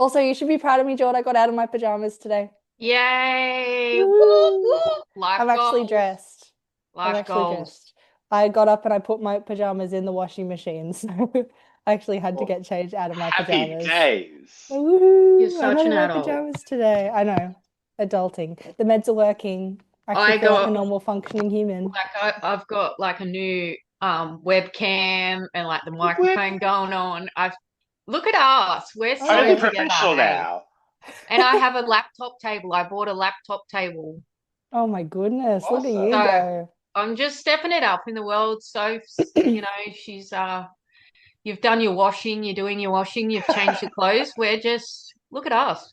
Also, you should be proud of me, Jord. I got out of my pajamas today. Yay! Woo, Woo! woo. Life I'm actually goals. dressed. I'm Life actually goals. dressed. I got up and I put my pajamas in the washing machine, so I actually had to Well, get changed out of my happy pajamas. days. You're Woohoo! I'm such not an in my adult. pajamas today. I know. Adulting. The meds are working. I actually I feel like a got normal functioning human. I've got like a new webcam and like the We're microphone going on. I've Look at us. We're I so totally know. together, professional hey. now. And I have a laptop table. I bought a laptop table. Oh my goodness. Look at you Awesome. So go. I'm just stepping it up in the world. So, she's you've done your washing, you're doing your washing, you've changed your clothes. We're just look at us.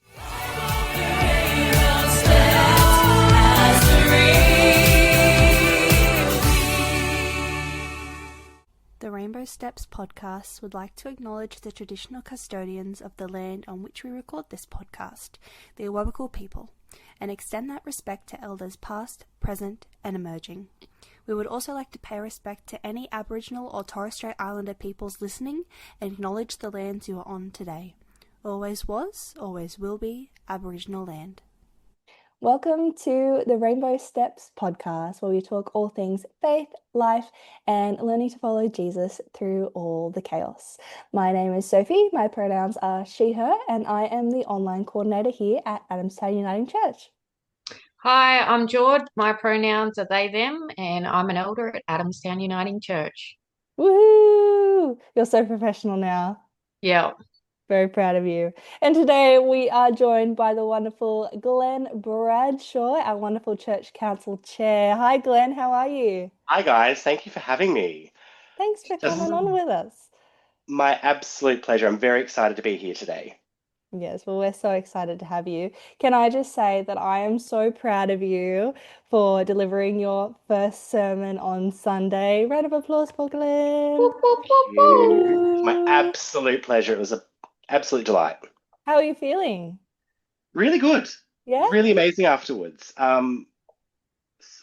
The Rainbow Steps podcast would like to acknowledge the traditional custodians of the land on which we record this podcast, the Awabakal people, and extend that respect to elders past, present, and emerging. We would also like to pay respect to any Aboriginal or Torres Strait Islander peoples listening and acknowledge the lands you are on today. Always was, always will be Aboriginal land. Welcome to the Rainbow Steps podcast, where we talk all things faith, life, and learning to follow Jesus through all the chaos. My name is Sophie, my pronouns are she, her, and I am the online coordinator here at Adamstown Uniting Church. Hi, I'm Jord. My pronouns are they, them, and I'm an elder at Adamstown Uniting Church. Woohoo! You're so professional now. Yeah. Very proud of you. And today we are joined by the wonderful Glen Bradshaw, our wonderful church council chair. Hi, Glen, how are you? Hi guys, thank you for having me. Thanks for coming Just on with us. my absolute pleasure. I'm very excited to be here today. Yes, well, we're so excited to have you. Can I just say that I am so proud of you for delivering your first sermon on Sunday. Round of applause for Glen. Whoop, whoop, Thank whoop, whoop. you. It's my Woo! absolute pleasure. It was an absolute delight. How are you feeling? Really good. Yeah? Really amazing afterwards.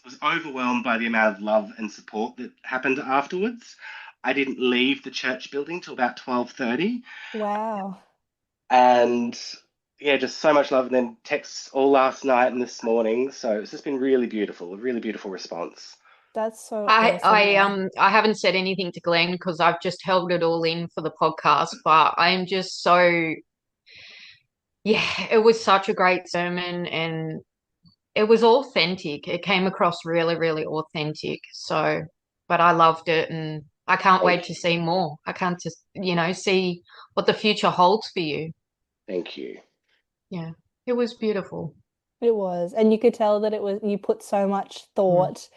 Was overwhelmed by the amount of love and support that happened afterwards. I didn't leave the church building till about 12:30. Wow. And yeah, just so much love. And then texts all last night and this morning. So it's just been really beautiful, a really beautiful response. That's so I awesome, I man. um I haven't said anything to Glenn because I've just held it all in for the podcast, but I'm just so yeah, it was such a great sermon and it was authentic. It came across really, really authentic. So, but I loved it and I can't wait Thank to you. see more. I can't just, see what the future holds for you. Thank you. Yeah, it was beautiful. It was. And you could tell that it was, you put so much Mm. thought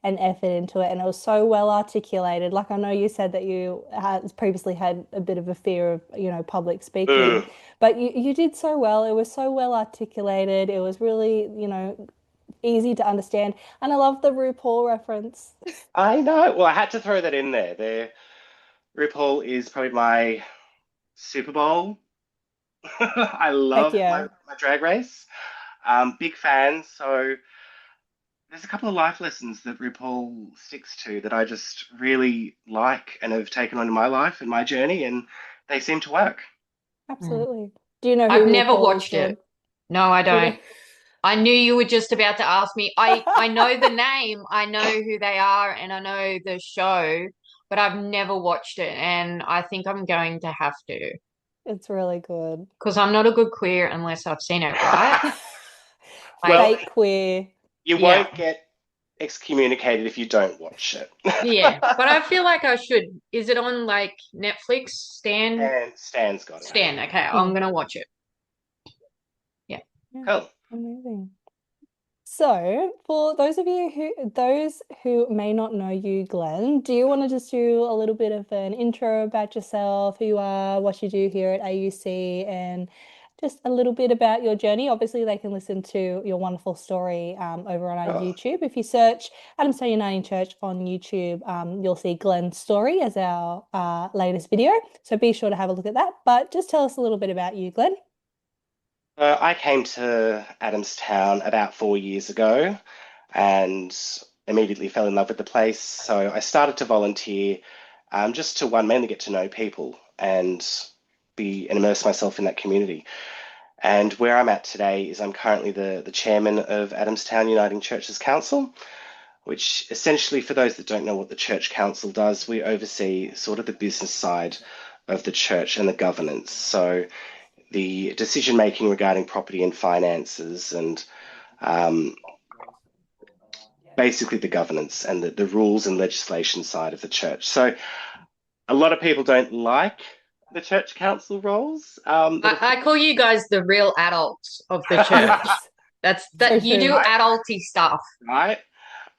and effort into it, and it was so well articulated. Like I know you said that you had previously had a bit of a fear of, public speaking, Mm. but you did so well. It was so well articulated. It was really, easy to understand. And I love the RuPaul reference. I know. Well, I had to throw that in there. RuPaul is probably my Super Bowl. I Heck love yeah. my drag race. Big fan. So there's a couple of life lessons that RuPaul sticks to that I just really like and have taken on in my life and my journey, and they seem to work. Mm. Absolutely. Do you know who I've never RuPaul is, watched it. Jord? No, I Do you know? don't. I knew you were just about to ask me. I know the name, I know who they are, and I know the show, but I've never watched it, and I think I'm going to have to It's really good. because I'm not a good queer unless I've seen it, right? Like, Well, Fake queer. you yeah, won't get excommunicated if you don't watch it. yeah. But I feel like I should. Is it on like Netflix? Stan? And Stan's got it. Stan. Okay, I'm Mm. gonna watch it. Yeah. Yeah, Cool. amazing. So, for those who may not know you, Glenn, do you want to just do a little bit of an intro about yourself, who you are, what you do here at AUC, and just a little bit about your journey? Obviously, they can listen to your wonderful story over on our Oh, YouTube. If you search Adamstown Uniting Church on YouTube, you'll see Glenn's story as our latest video. So be sure to have a look at that. But just tell us a little bit about you, Glenn. I came to Adamstown about 4 years ago and immediately fell in love with the place. So I started to volunteer just to one, mainly get to know people and be and immerse myself in that community. And where I'm at today is I'm currently the chairman of Adamstown Uniting Church's Council, which essentially, for those that don't know what the church council does, we oversee sort of the business side of the church and the governance. So the decision making regarding property and finances and basically the governance and the rules and legislation side of the church. So a lot of people don't like the church council roles. I call you guys the real adults of the church. Yes. That So you do true. adulty stuff. Right?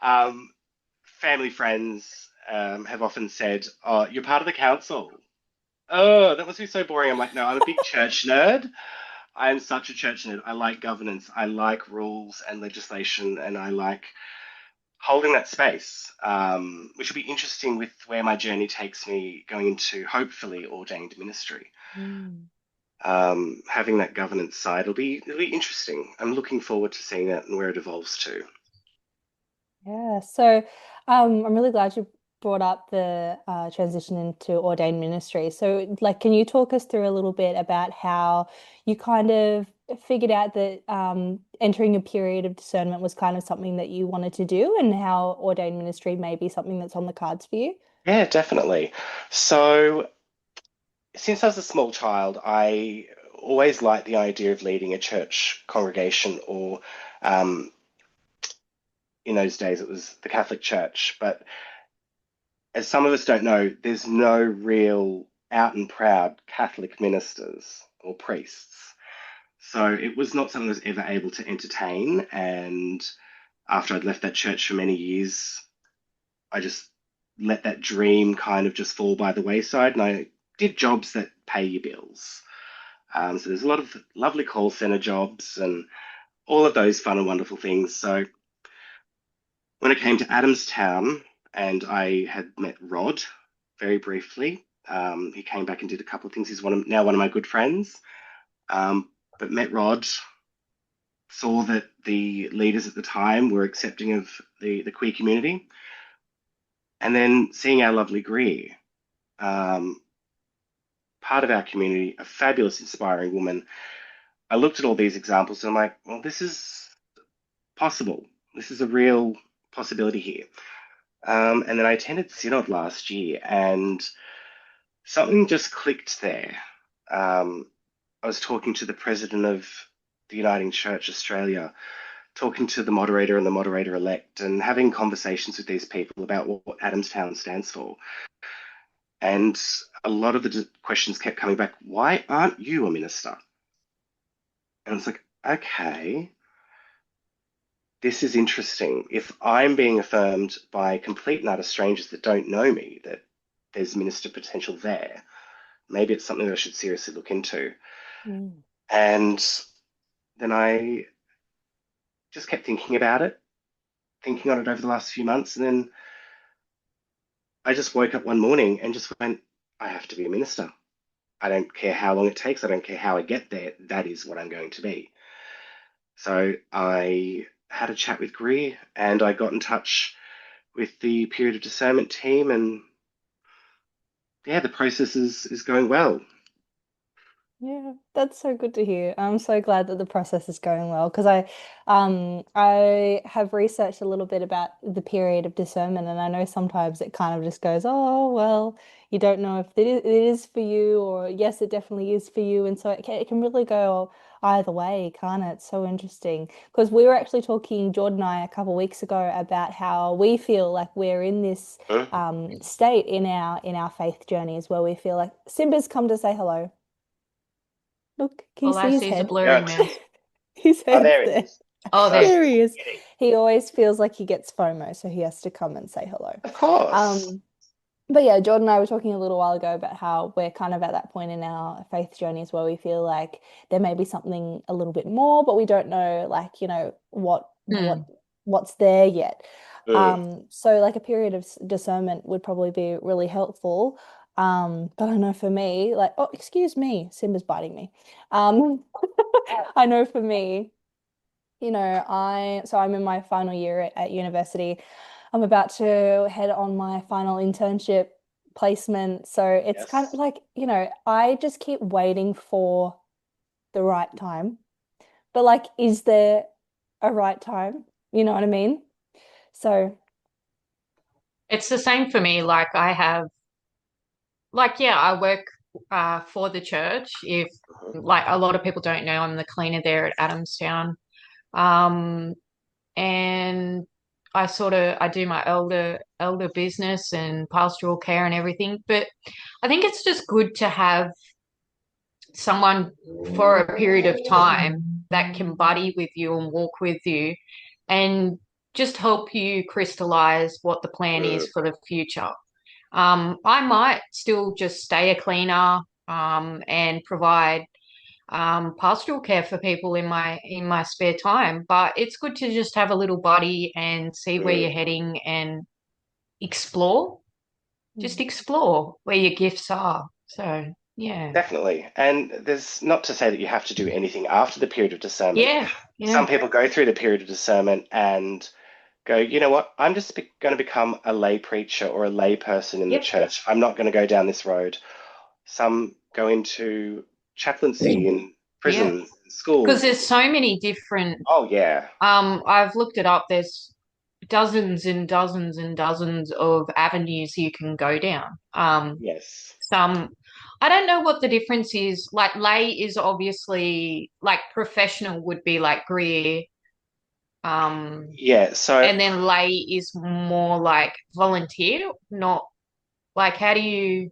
Family friends have often said, "Oh, you're part of the council." Oh, that must be so boring. I'm like, no, I'm a big church nerd. I am such a church nerd. I like governance. I like rules and legislation, and I like holding that space, which will be interesting with where my journey takes me going into hopefully ordained ministry. Having that governance side it'll be interesting. I'm looking forward to seeing that and where it evolves to. Yeah, so I'm really glad you brought up the transition into ordained ministry. So, like, can you talk us through a little bit about how you kind of figured out that entering a period of discernment was kind of something that you wanted to do, and how ordained ministry may be something that's on the cards for you? Yeah, definitely. So since I was a small child, I always liked the idea of leading a church congregation, or in those days it was the Catholic Church. But as some of us don't know, there's no real out and proud Catholic ministers or priests. So it was not something I was ever able to entertain. And after I'd left that church for many years, I just let that dream kind of just fall by the wayside. And I did jobs that pay your bills. So there's a lot of lovely call center jobs and all of those fun and wonderful things. So when it came to Adamstown, and I had met Rod very briefly, he came back and did a couple of things. He's now one of my good friends. But met Rod, saw that the leaders at the time were accepting of the queer community, and then seeing our lovely Greer, part of our community, a fabulous, inspiring woman. I looked at all these examples and I'm like, well, this is possible. This is a real possibility here. And then I attended Synod last year and something just clicked there. I was talking to the president of the Uniting Church Australia, talking to the moderator and the moderator-elect, and having conversations with these people about what Adamstown stands for. And a lot of the questions kept coming back, why aren't you a minister? And it's like, okay, this is interesting. If I'm being affirmed by complete and utter strangers that don't know me, that there's minister potential there, maybe it's something that I should seriously look into. And then I just kept thinking about it, thinking on it over the last few months. And then I just woke up one morning and just went, I have to be a minister. I don't care how long it takes. I don't care how I get there. That is what I'm going to be. So I had a chat with Greer and I got in touch with the period of discernment team, and yeah, the process is going well. Yeah, that's so good to hear. I'm so glad that the process is going well because I have researched a little bit about the period of discernment, and I know sometimes it kind of just goes, oh, well, you don't know if it is for you, or yes, it definitely is for you. And so it can really go either way, can't it? It's so interesting because we were actually talking, Jord and I, a couple of weeks ago about how we feel like we're in this state in our faith journeys where we feel like Simba's come to say hello. Look, can you All I see his see is a head? blurry mouse. His Oh, head's there it there. is. Oh, Sorry. There he is. Kidding. He always feels like he gets FOMO, so he has to come and say hello. Of course. But yeah, Jordan and I were talking a little while ago about how we're kind of at that point in our faith journeys where we feel like there may be something a little bit more, but we don't know, like, what's there yet. So like a period of discernment would probably be really helpful. But I know for me, like, oh, excuse me, Simba's biting me. I know for me, I'm in my final year at university. I'm about to head on my final internship placement. So it's kind of Yes. like, I just keep waiting for the right time. But like, is there a right time? You know what I mean? So, It's the same for me. Like I have, like, yeah, I work for the church. If like a lot of people don't know, I'm the cleaner there at Adamstown. Um, and I do my elder business and pastoral care and everything. But I think it's just good to have someone for a period of time that can buddy with you and walk with you and just help you crystallize what the plan is for the future. I might still just stay a cleaner and provide pastoral care for people in my spare time, but it's good to just have a little buddy and see where you're heading and explore. Just explore where your gifts are. So yeah. Definitely. And there's not to say that you have to do anything after the period of discernment. Yeah. Some people go through the period of discernment and go, you know what, I'm just going to become a lay preacher or a lay person in the church. I'm not going to go down this road. Some go into chaplaincy in prisons, schools. Because there's so many different. Oh, yeah. I've looked it up. There's dozens and dozens and dozens of avenues you can go down. Yes. I don't know what the difference is. Like lay is obviously like professional would be like Greer. Yeah, so And then lay is more like volunteer, not like how do you?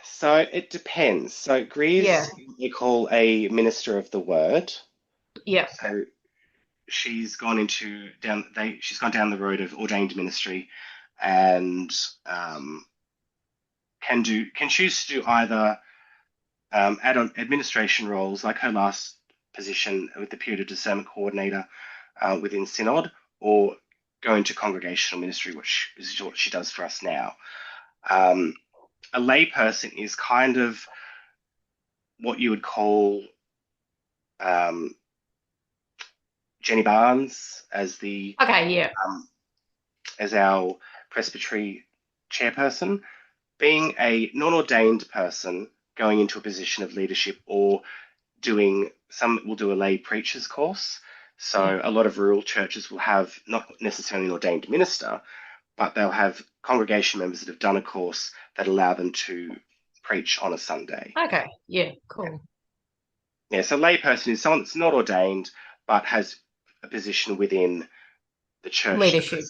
so it depends. So Greer's what you call a minister of the word. Yeah. So she's gone down the road of ordained ministry and can choose to do either add-on administration roles like her last position with the period of discernment coordinator within Synod, or go into congregational ministry, which is what she does for us now. A lay person is kind of what you would call Jenny Barnes as as our presbytery chairperson, being a non-ordained person going into a position of leadership or will do a lay preacher's course. So a lot of rural churches will have not necessarily an ordained minister, but they'll have congregation members that have done a course that allow them to preach on a Sunday. Okay. Yeah. Cool. Yeah. So layperson is someone that's not ordained, but has a position within the church. Leadership.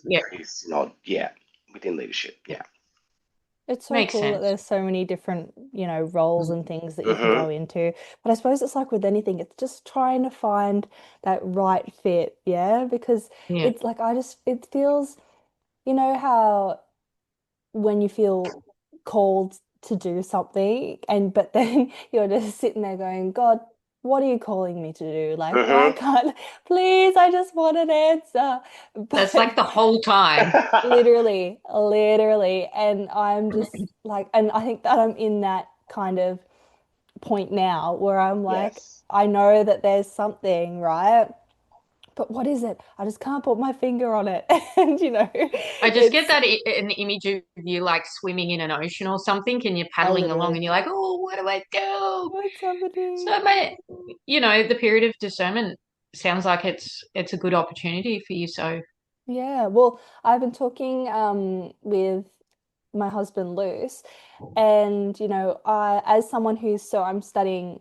Yeah. Within leadership. Yeah. it's so Makes cool that sense. there's so many different, roles and things that you can go into. But I suppose it's like with anything, it's just trying to find that right fit, yeah? Because Yeah. it's like it feels, how when you feel called to do something but then you're just sitting there going, God, what are you calling me to do? Like, why can't, please, I just want an answer. That's But like the whole time. literally, literally. And I'm just like, and I think that I'm in that kind of point now where I'm like, Yes. I know that there's something, right? But what is it? I just can't put my finger on it. And I just get it's that an image of you like swimming in an ocean or something, and you're paddling along, literally and you're like, "Oh, what do I do?" what's happening? So, the period of discernment sounds like it's a good opportunity for you. So, Yeah, well, I've been talking with my husband Luce, and I as someone I'm studying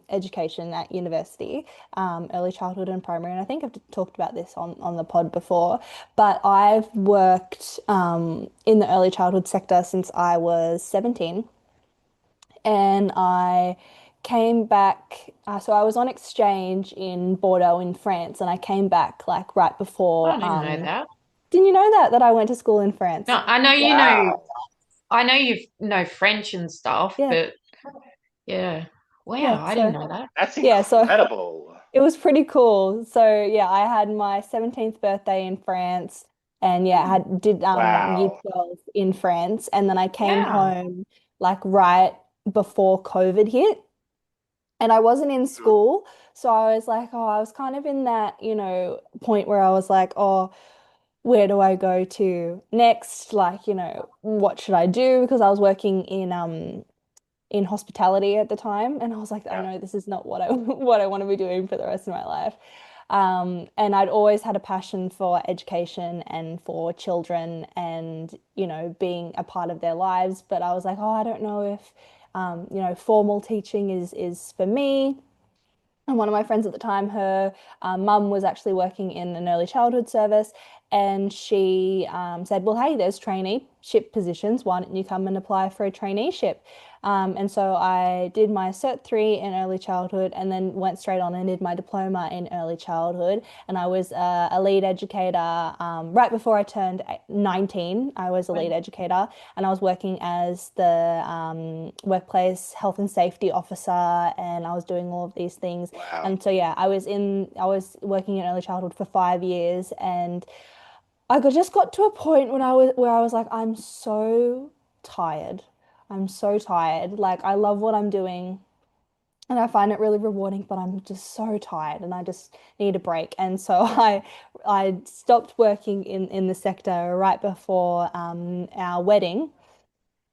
education at university, early childhood and primary, and I think I've talked about this on the pod before, but I've worked in the early childhood sector since I was 17, and I came back. So I was on exchange in Bordeaux in France, and I came back like right I before. didn't know that. Didn't you know that I went to school in France? No, I know you know. Wow. I know you know French and stuff, Yeah, but yeah, wow, yeah. I didn't know that. That's Yeah, so incredible. it was pretty cool. So yeah, I had my 17th birthday in France, and yeah, I did year Wow. 12 in France, and then I came Yeah, home like right before COVID hit. And I wasn't in school. So I was like, oh, I was kind of in that, point where I was like, oh, where do I go to next? Like, what should I do? Because I was working in in hospitality at the time, and I was like, I Yeah. know this is not what I what I want to be doing for the rest of my life. And I'd always had a passion for education and for children and, being a part of their lives. But I was like, oh, I don't know if, formal teaching is for me. And one of my friends at the time, her mum was actually working in an early childhood service, and she said, "Well, hey, there's traineeship positions. Why don't you come and apply for a traineeship?" And so I did my Cert 3 in early childhood and then went straight on and did my diploma in early childhood. And I was a lead educator right before I turned 19. I was a lead educator and I was working as the workplace health and safety officer, and I was doing all of these things. Wow. And so yeah, I was working in early childhood for 5 years, and just got to a point when I was like, I'm so tired. I'm so tired. Like I love what I'm doing and I find it really rewarding, but I'm just so tired and I just need a break. And so I stopped working in the sector right before our wedding,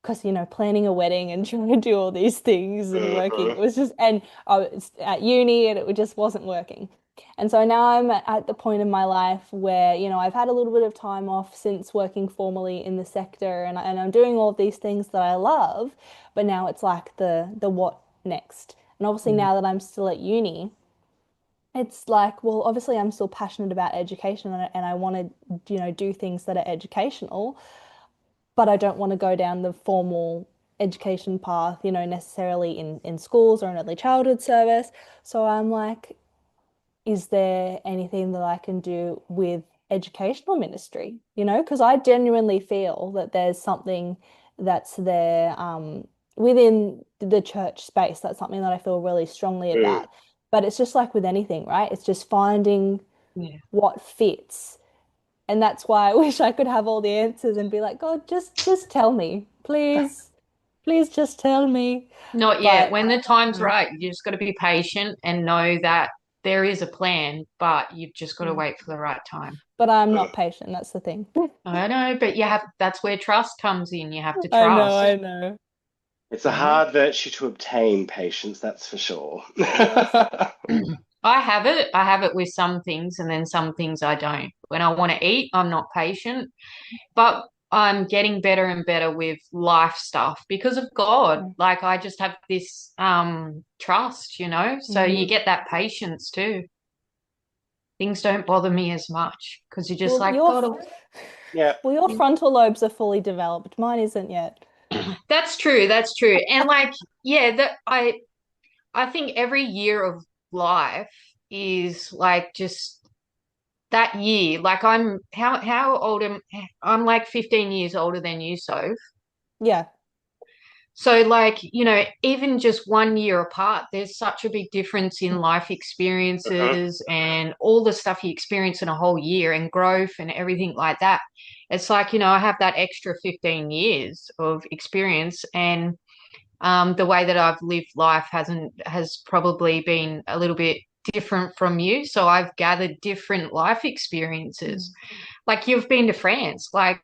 because planning a wedding and trying to do all these things and working, it Mhm. was just, and I was at uni and it just wasn't working. And so now I'm at the point in my life where I've had a little bit of time off since working formally in the sector, and I'm doing all of these things that I love, but now it's like the what next. And obviously Mm. now that I'm still at uni, it's like, well, obviously I'm still passionate about education, and I want to do things that are educational, but I don't want to go down the formal education path, necessarily in schools or in early childhood service. So I'm like, is there anything that I can do with educational ministry? Because I genuinely feel that there's something that's there within the church space. That's something that I feel really strongly Mm. about. But it's just like with anything, right? It's just finding Yeah. what fits. And that's why I wish I could have all the answers and be like, God, just tell me. Please, please just tell me. Not yet. But When the time's mm, right, you just got to be patient and know that there is a plan, but you've just got to mm. wait for the right time. But I'm Mm. not patient, that's the thing. I know, but that's where trust comes in. You have to I know, trust. I know. It's a Yeah. hard virtue to obtain, patience, that's for sure. Yes. I have it. I have it with some things, and then some things I don't. When I want to eat, I'm not patient, but I'm getting better and better with life stuff because of God. Mm. Like I just have this trust, so you Mm. get that patience too. Things don't bother me as much because you're just Well, like, God, Yeah. your frontal lobes are fully developed. Mine isn't yet. that's true. That's true. And like, yeah, I think every year of life is like just that year. Like how old am I'm like 15 years older than you, so. Yeah. So like, even just 1 year apart, there's such a big difference in life Mhm. experiences and all the stuff you experience in a whole year and growth and everything like that. It's like, I have that extra 15 years of experience, and the way that I've lived life has probably been a little bit different from you. So I've gathered different life experiences. Mm. Like you've been to France. Like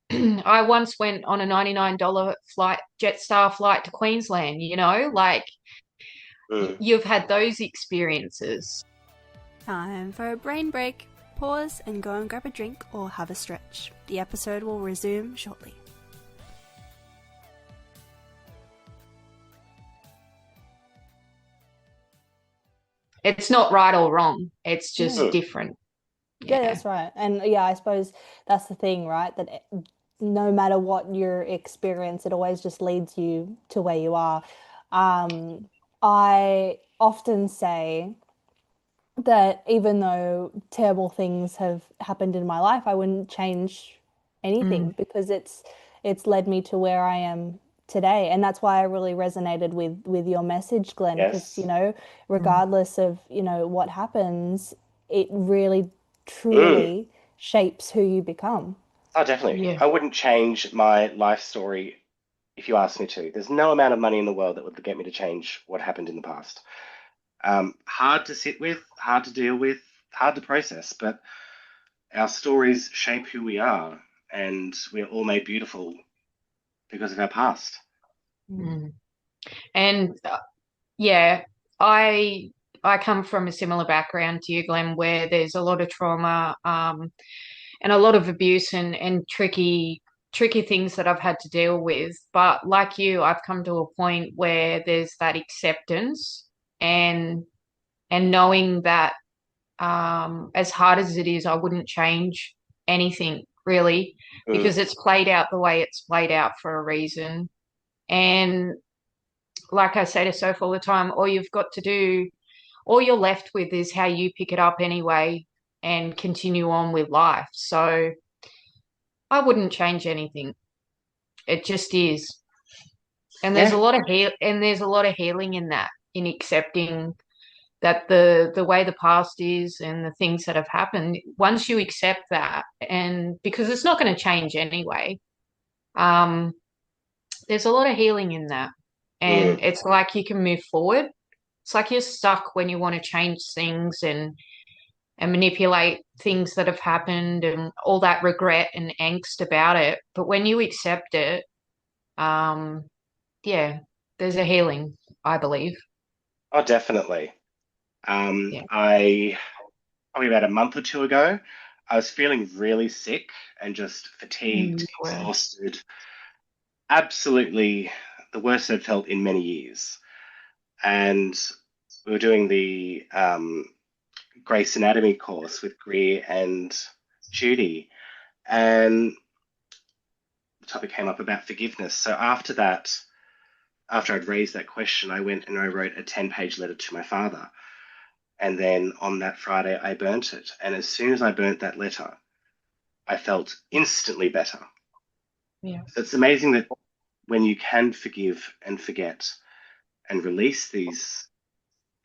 I once went on a $99 flight, Jetstar flight to Queensland, like Mm. you've had those experiences. Time for a brain break. Pause and go and grab a drink or have a stretch. The episode will resume shortly. It's not right or wrong. It's just No. Mm. different. Yeah, Yeah. that's right. And yeah, I suppose that's the thing, right? That no matter what your experience, it always just leads you to where you are. I often say that even though terrible things have happened in my life, I wouldn't change Mm, anything, because it's led me to where I am today. And that's why I really resonated with your message, Glenn, because Yes. mm, regardless of, what happens, it really Mm. truly shapes who you become. Oh, definitely. yeah. I wouldn't change my life story if you asked me to. There's no amount of money in the world that would get me to change what happened in the past. Hard to sit with, hard to deal with, hard to process, but our stories shape who we are, and we're all made beautiful because of our past. Mm. Mm. And yeah, I come from a similar background to you, Glenn, where there's a lot of trauma, and a lot of abuse and tricky things that I've had to deal with. But like you, I've come to a point where there's that acceptance and knowing that, as hard as it is, I wouldn't change anything really, Mm. because it's played out the way it's played out for a reason. And like I say to Soph all the time, all you've got to do, all you're left with is how you pick it up anyway and continue on with life. So I wouldn't change anything. It just is. And there's a Yeah. lot of there's a lot of healing in that, in accepting that the way the past is and the things that have happened, once you accept that, and because it's not going to change anyway, um, there's a lot of healing in that. Mm. And it's like you can move forward. It's like you're stuck when you want to change things and manipulate things that have happened and all that regret and angst about it. But when you accept it, um, yeah, there's a healing, I believe. Oh, definitely. Yeah. I probably about a month or two ago, I was feeling really sick and just fatigued, Well, exhausted, absolutely the worst I'd felt in many years. And we were doing the Grace Anatomy course with Greer and Judy, and the topic came up about forgiveness. So after that, after I'd raised that question, I went and I wrote a 10-page letter to my father. And then on that Friday, I burnt it. And as soon as I burnt that letter, I felt instantly better. yeah. So it's amazing that when you can forgive and forget and release these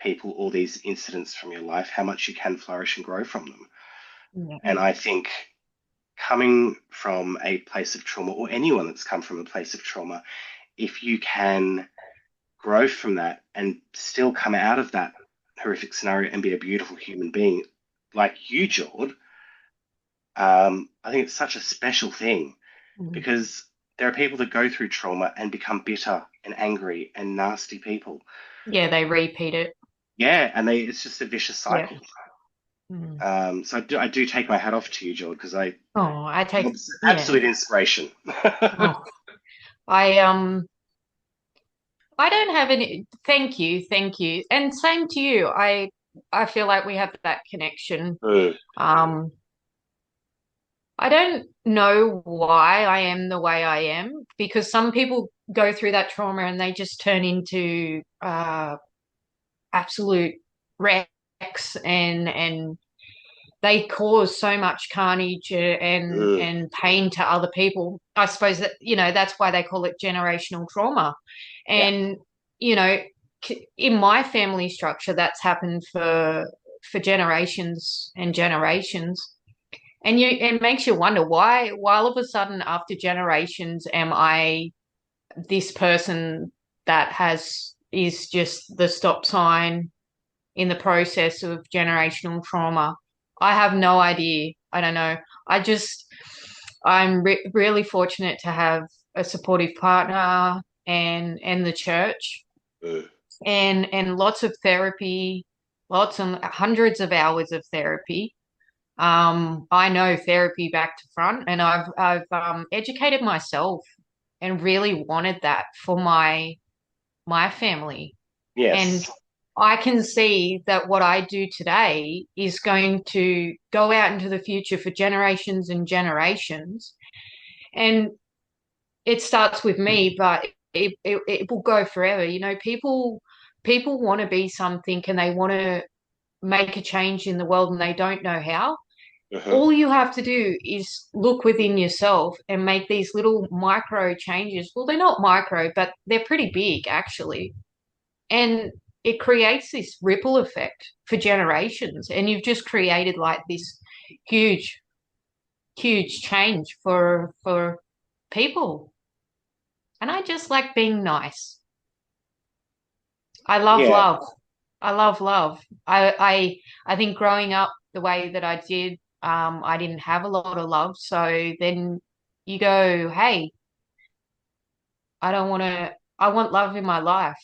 people or these incidents from your life, how much you can flourish and grow from them. Yeah. And I think coming from a place of trauma, or anyone that's come from a place of trauma, if you can grow from that and still come out of that horrific scenario and be a beautiful human being like you, Jord, I think it's such a special thing, Mhm. because there are people that go through trauma and become bitter and angry and nasty people. Yeah, they repeat it. Yeah, and it's just a vicious Yeah. cycle. Mm. So I do take my hat off to you, Jord, because Oh, I take, it's yeah. absolute inspiration. Oh, I I don't have any, thank you. And same to you. I feel like we have that connection. Mm, Um, I don't know why I am the way I am, because some people go through that trauma and they just turn into absolute wrecks, and they cause so much carnage mm, and pain to other people. I suppose that, that's why they call it generational trauma. yeah, And, in my family structure, that's happened for generations and generations. And it makes you wonder why all of a sudden after generations am I this person that is just the stop sign in the process of generational trauma. I have no idea. I don't know. I'm really fortunate to have a supportive partner and the church mm, and lots of therapy, lots and hundreds of hours of therapy. I know therapy back to front, and I've educated myself and really wanted that for my family. And yes, I can see that what I do today is going to go out into the future for generations and generations. And it starts with me, but it will go forever. People want to be something and they want to make a change in the world and they don't know how. uh-huh, All you have to do is look within yourself and make these little micro changes. Well, they're not micro, but they're pretty big actually. And it creates this ripple effect for generations. And you've just created like this huge, huge change for people. And I just like being nice. I love yeah, love. I love love. I think growing up the way that I did, I didn't have a lot of love. So then you go, hey, I don't want to I want love in my life.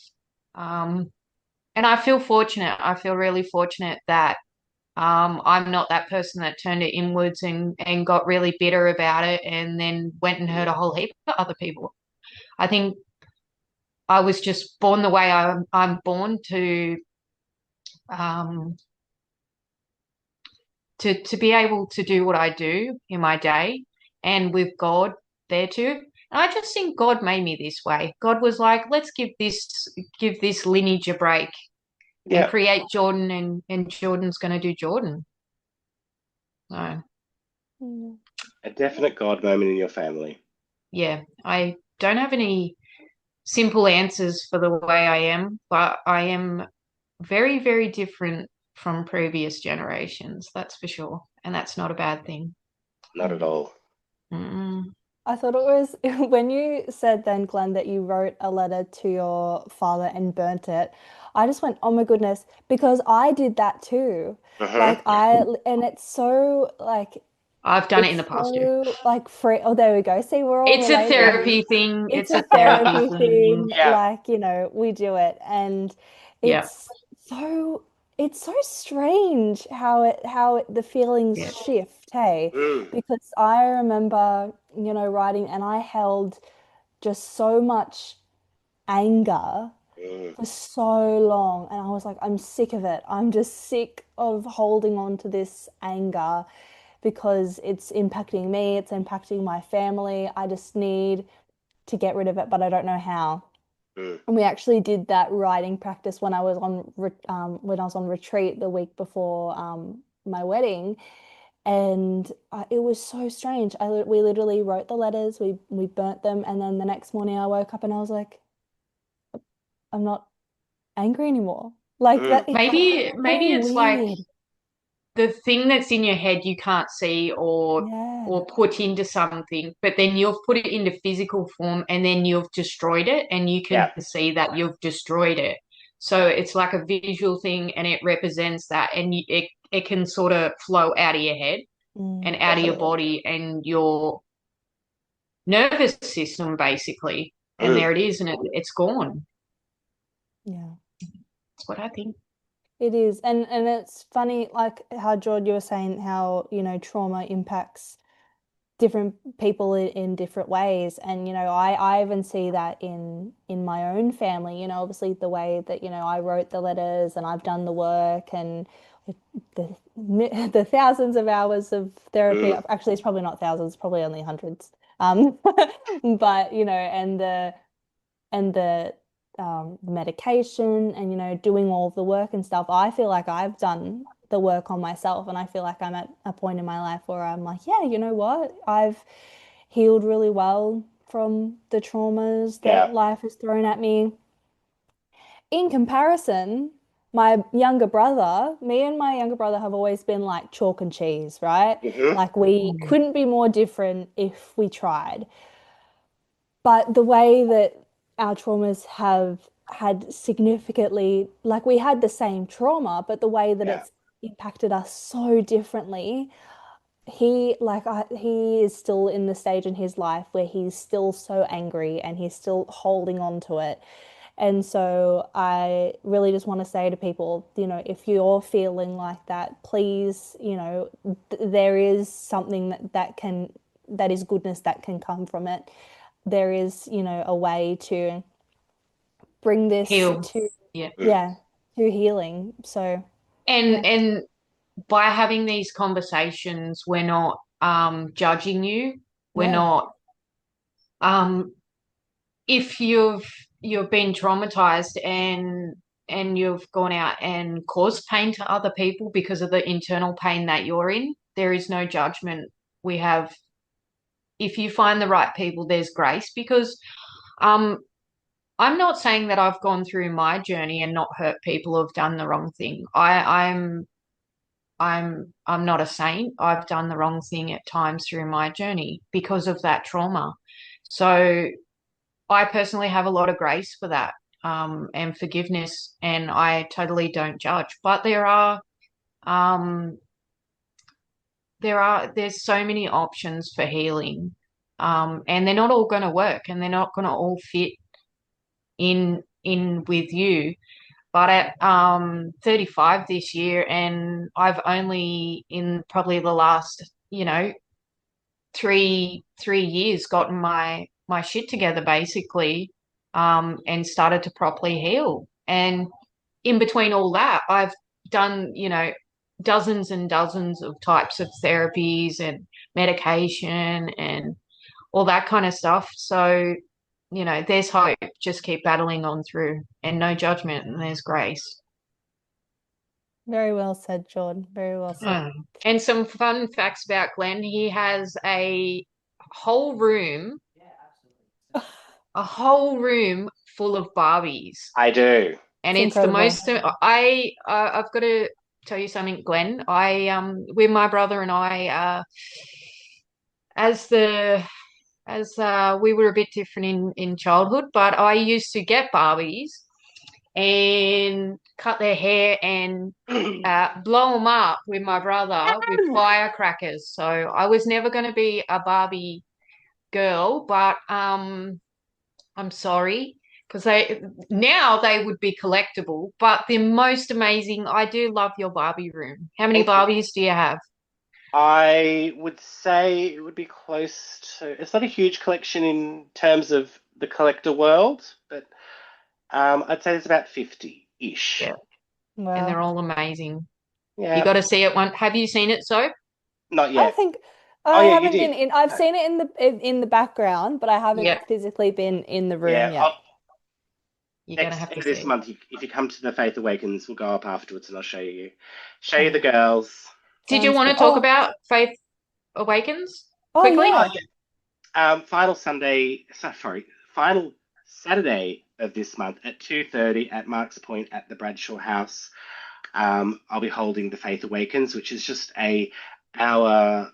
Um, and I feel fortunate. I feel really fortunate that I'm not that person that turned it inwards and got really bitter about it and then went and hurt a whole heap of other people. I think I was just born the way I'm born um, to be able to do what I do in my day and with God there too. And I just think God made me this way. God was like, let's give this lineage a break and Yeah, create Jordan, and Jordan's going to do Jordan. So Mm. a definite God moment in your family. yeah, I don't have any simple answers for the way I am, but I am very, very different from previous generations, that's for sure. And that's not a bad thing. Not at all. Mm-mm. I thought it was when you said then, Glenn, that you wrote a letter to your father and burnt it. I just went, oh my goodness, because I did that too. Uh-huh. And it's so like, I've done it in the it's past year. so like free. Oh, there we go. See, we're all It's a relating. therapy thing. It's It's a a therapy therapy thing. thing, Yeah. like, we do it. And Yeah, it's so it's so strange the feelings yeah, shift, hey? Mm, Because I remember, writing and I held just so much anger mm, for so long. And I was like, I'm sick of it. I'm just sick of holding on to this anger because it's impacting me, it's impacting my family. I just need to get rid of it, but I don't know how. mm, And we actually did that writing practice when I was on retreat the week before my wedding, and it was so strange. We literally wrote the letters, we burnt them, and then the next morning I woke up and I was like, I'm not angry anymore. Like that, mm. it's maybe so it's like weird. the thing that's in your head you can't see Yeah. or put into something, but then you've put it into physical form and then you've destroyed it and you Yeah, can see that you've destroyed it. So it's like a visual thing and it represents that, and it can sort of flow out of your head and Mm, out of your definitely. body and your nervous system basically. And Mm, there it is, and it's gone. yeah. That's what I think. It is. And it's funny, like how Jord, you were saying how, trauma impacts different people in different ways. And I even see that in my own family. Obviously the way that I wrote the letters and I've done the work and the the thousands of hours of therapy. mm, Actually, it's probably not thousands, probably only hundreds. But and the medication and doing all of the work and stuff. I feel like I've done the work on myself, and I feel like I'm at a point in my life where I'm like, yeah, you know what? I've healed really well from the traumas that yeah. life has thrown at me. In comparison, me and my younger brother have always been like chalk and cheese, right? Mm-hmm. Like we couldn't be more different if we tried. But the way that our traumas have had significantly, like we had the same trauma, but the way that Yeah. it's impacted us so differently. He is still in the stage in his life where he's still so angry and he's still holding on to it. And so I really just want to say to people, if you're feeling like that, please, there is something that is goodness that can come from it. There is, a way to bring this Heal. to, Yeah. Mm, yeah, to healing. So, yeah. And by having these conversations, we're not judging you. We're Yeah. not um if you've been traumatized and you've gone out and caused pain to other people because of the internal pain that you're in, there is no judgment. We have, if you find the right people, there's grace, because um I'm not saying that I've gone through my journey and not hurt people who've done the wrong thing. I'm not a saint. I've done the wrong thing at times through my journey because of that trauma. So I personally have a lot of grace for that, and forgiveness, and I totally don't judge. But um, there's so many options for healing, and they're not all going to work, and they're not going to all fit in with you. But at 35 this year, and I've only in probably the last, three years gotten my shit together basically, and started to properly heal. And in between all that, I've done, dozens and dozens of types of therapies and medication and all that kind of stuff. So, there's hope. Just keep battling on through, and no judgment, and there's grace. Very well said, Jord. Very well said. And some fun facts about Glen. He has a whole room, a whole room full of Barbies. I do. And It's it's the incredible. most, I've got to tell you something, Glen. With my brother and I, as we were a bit different in childhood, but I used to get Barbies and cut their hair and blow them up with my brother with firecrackers. So I was never going to be a Barbie girl, but I'm sorry, because now they would be collectible. But the most amazing, I do love your Barbie room. How many Barbies do you have? I would say it would be close to, it's not a huge collection in terms of the collector world, but I'd say there's about 50-ish. Yeah. Wow. And they're all amazing. Yeah. You got to see it one. Have you seen it, So? Not I yet. think Oh, I yeah, you haven't did. been in. I've seen it in the background, but I haven't Yeah. physically been in the room Yeah. yet. You're going to Next have to this see it. month, if you come to the Faith Awakens, we'll go up afterwards and I'll show you the girls. Did you Sounds want to good. talk Oh, about Faith Awakens oh quickly? yeah. Final Saturday of this month at 2:30 at Mark's Point at the Bradshaw House. I'll be holding the Faith Awakens, which is just an hour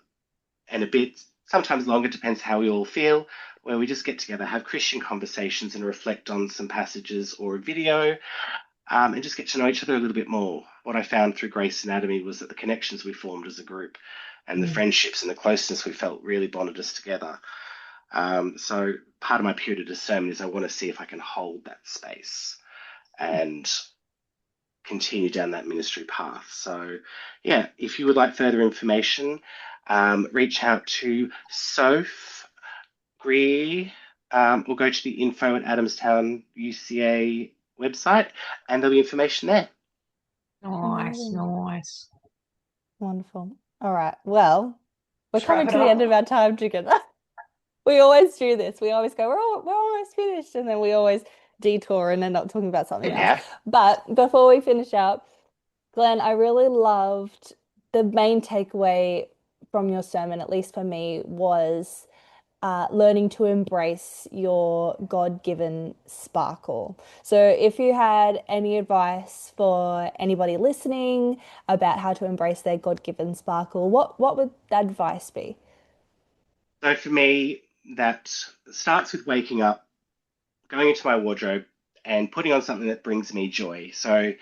and a bit, sometimes longer, depends how we all feel, where we just get together, have Christian conversations and reflect on some passages or a video, and just get to know each other a little bit more. What I found through Grace Anatomy was that the connections we formed as a group and the friendships and the closeness we felt really bonded us together. So part of my period of discernment is I want to see if I can hold that space and continue down that ministry path. So yeah, if you would like further information, reach out to Soph Greer, or go to the info at Adamstown UCA website and there'll be information there. Nice, Amazing. nice. Wonderful. All right. Well, we're coming to the end of our time together. We always do this. We always go, we're almost finished, and then we always detour and end up talking about something else. But before we finish up, Glen, I really loved the main takeaway from your sermon, at least for me, was learning to embrace your God-given sparkle. So if you had any advice for anybody listening about how to embrace their God-given sparkle, what would that advice be? So for me, that starts with waking up, going into my wardrobe and putting on something that brings me joy. So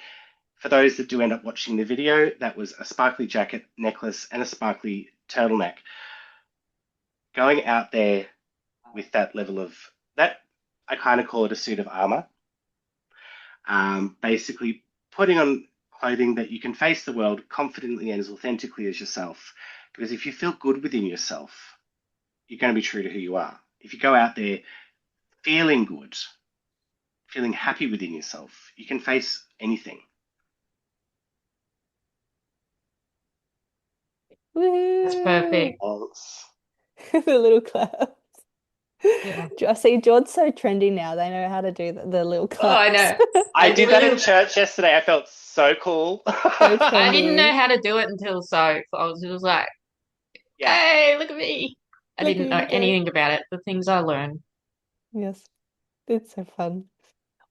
for those that do end up watching the video, that was a sparkly jacket, necklace, and a sparkly turtleneck. Going out there with that level of that, I kind of call it a suit of armor. Basically putting on clothing that you can face the world confidently and as authentically as yourself. Because if you feel good within yourself, you're going to be true to who you are. If you go out there feeling good, feeling happy within yourself, you can face anything. That's perfect. The little claps. Yeah. I see Jord's so trendy now. They know how to do the little claps. Oh, I know. I did that in church yesterday. I felt so cool. So I didn't know trendy. how to do it until so I was just like, Yeah. hey, look at me. I Look didn't at know you go. anything about it. The things I learned. Yes, it's so fun.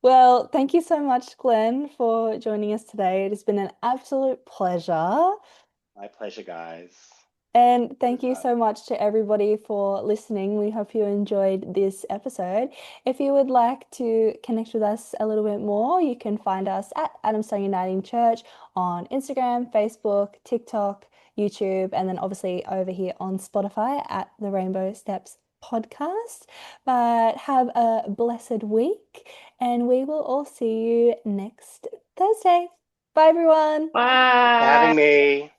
Well, thank you so much, Glen, for joining us today. It has been an absolute pleasure. My pleasure, guys. And thank you so much to everybody for listening. We hope you enjoyed this episode. If you would like to connect with us a little bit more, you can find us at Adamstown Uniting Church on Instagram, Facebook, TikTok, YouTube, and then obviously over here on Spotify at the Rainbow Steps podcast. But have a blessed week, and we will all see you next Thursday. Bye, everyone. Thanks for having Bye. me.